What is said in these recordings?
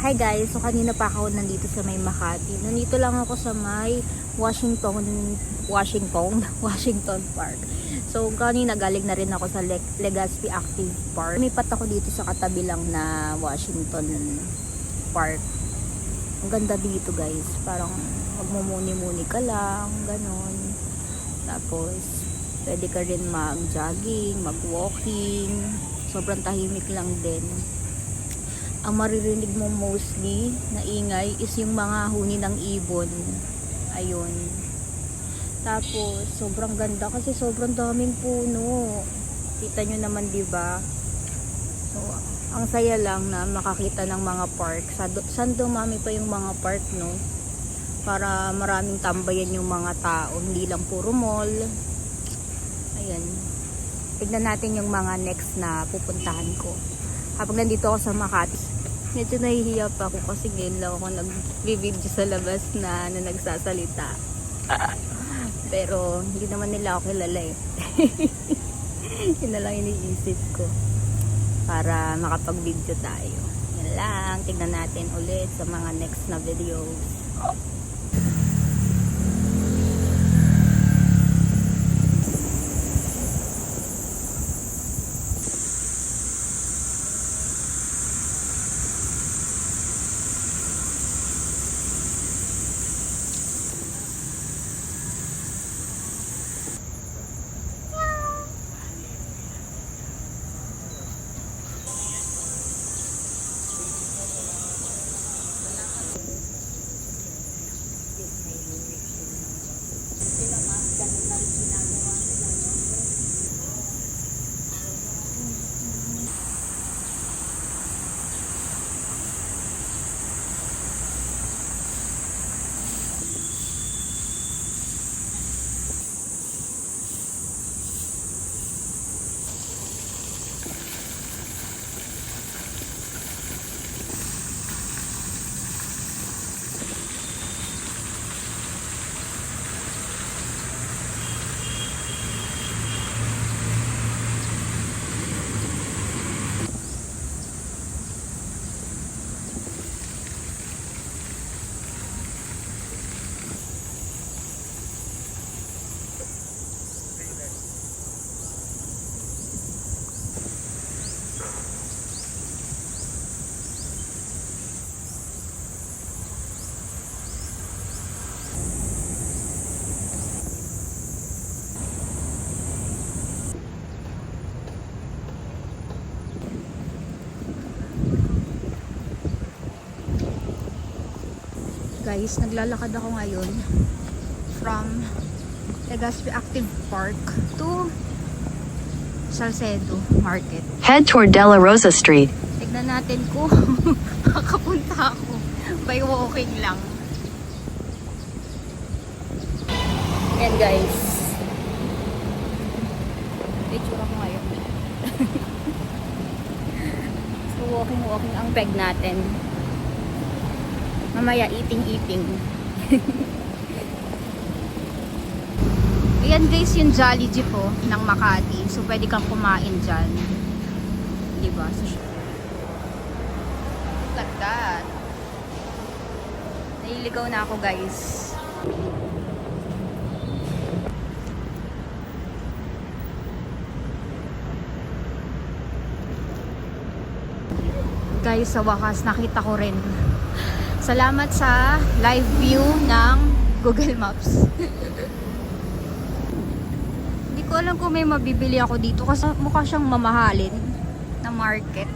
Hi guys, so kanina pa ako nandito sa may Makati. Nandito lang ako sa may Washington Park. So kanina galing na rin ako sa Legazpi Active Park. Lumipat ako dito sa katabi lang na Washington Park. Ang ganda dito guys, parang magmumuni-muni ka lang, ganon. Tapos pwede ka rin mag-jogging, mag-walking. Sobrang tahimik lang din. Ang maririnig mo mostly na ingay is yung mga huni ng ibon. Ayun. Tapos sobrang ganda kasi sobrang daming puno. Kita nyo naman, diba? So ang saya lang na makakita ng mga park. Saan dumami pa yung mga park, no? Para maraming tambayan yung mga tao, hindi lang puro mall. Ayan. Tignan natin yung mga next na pupuntahan ko habang nandito ako sa Makati. Medyo nahihiya pa ako kasi ngayon lang ako nag-video sa labas na nagsasalita. Pero hindi naman nila ako kilala eh. Yun na lang iniisip ko para makapag-video tayo. Yan lang. Tignan natin ulit sa mga next na videos. Guys, naglalakad ako ngayon from Legazpi Active Park to Salcedo Market. Head toward Dela Rosa Street. Tignan natin kung makapunta ako by walking lang. Ayan guys, picture ako ngayon. So walking ang peg natin. Mamaya eating. Ayan guys yung Jolly Jeep ng Makati. So pwede kang kumain dyan. Diba? So, look at that. Naliligaw na ako guys. Guys, sa wakas nakita ko rin. Salamat sa live view ng Google Maps. Hindi ko alam kung may mabibili ako dito kasi mukha siyang mamahalin na market.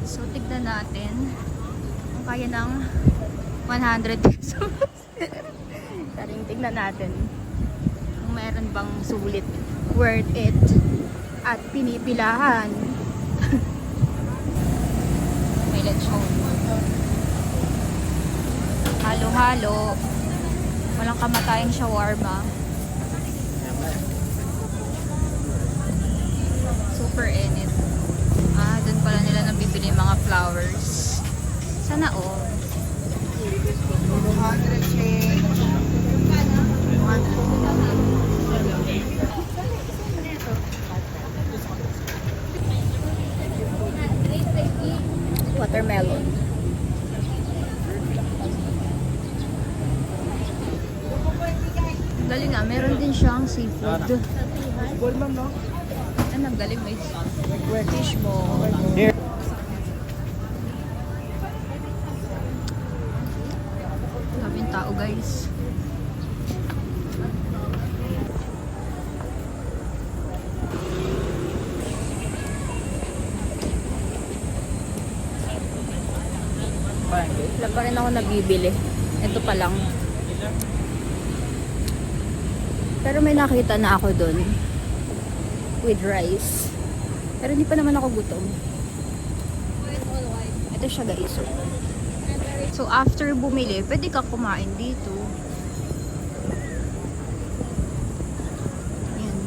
So tignan natin kung kaya ng 100 pesos. Tignan natin kung meron bang sulit, worth it at pinipilahan. May lechon. Halo-halo. Walang kamatayang shawarma. Super init. Doon pala nila nang bibili mga flowers. Sana all. 200 change. Watermelon. Meron din siyang seafood. Ball ma'am, no? Ano, ang galing may fish ball. Here. Daming tao guys. Wala pa rin ako nabibili. Ito pa lang. Pero may nakita na ako dun. With rice. Pero hindi pa naman ako gutom. Ito siya guys. So after bumili, pwede ka kumain dito. Ayan.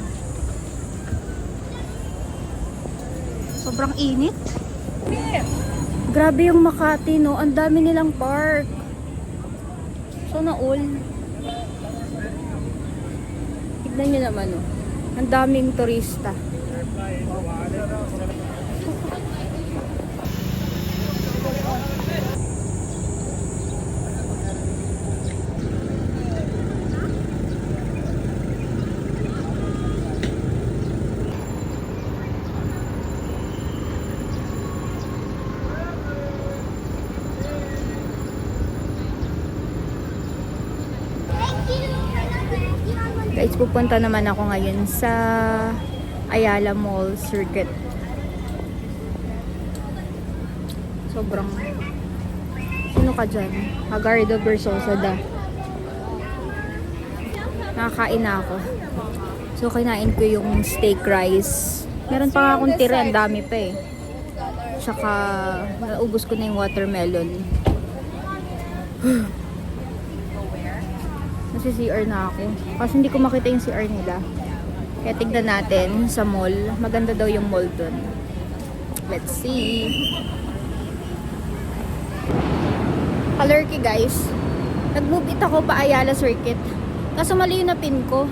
Sobrang init. Grabe yung Makati, no? Ang dami nilang park. Sana all. Tignan nyo naman, no? Ang daming turista. Guys, pupunta naman ako ngayon sa Ayala Mall Circuit. Sobrang... Sino ka dyan? Hagardo Bersosada. Nakakain na ako. So, kinain ko yung steak rice. Meron pa nga akong tira. Ang dami pa eh. Tsaka, naubos ko na yung watermelon. Nasi CR na ako. Kasi hindi ko makita yung CR nila. Kaya tignan natin sa mall. Maganda daw yung mall dun. Let's see. Kalurky guys. Nag-move it ako pa Ayala Circuit. Kaso mali yung napin ko.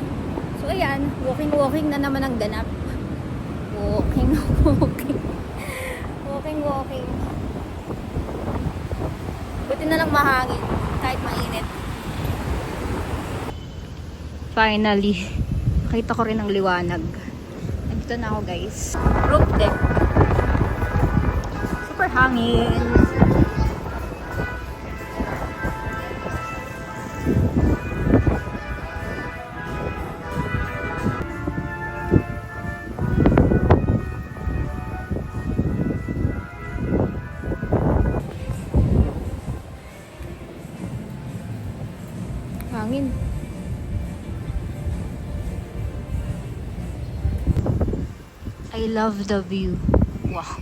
So ayan, walking na naman ang ganap. Walking. Buti na lang mahangin. Kahit mainit. Finally, nakita ko rin ang liwanag. Nandito na ako guys. Roof deck. Super hangin. Hangin. I love the view. Wow.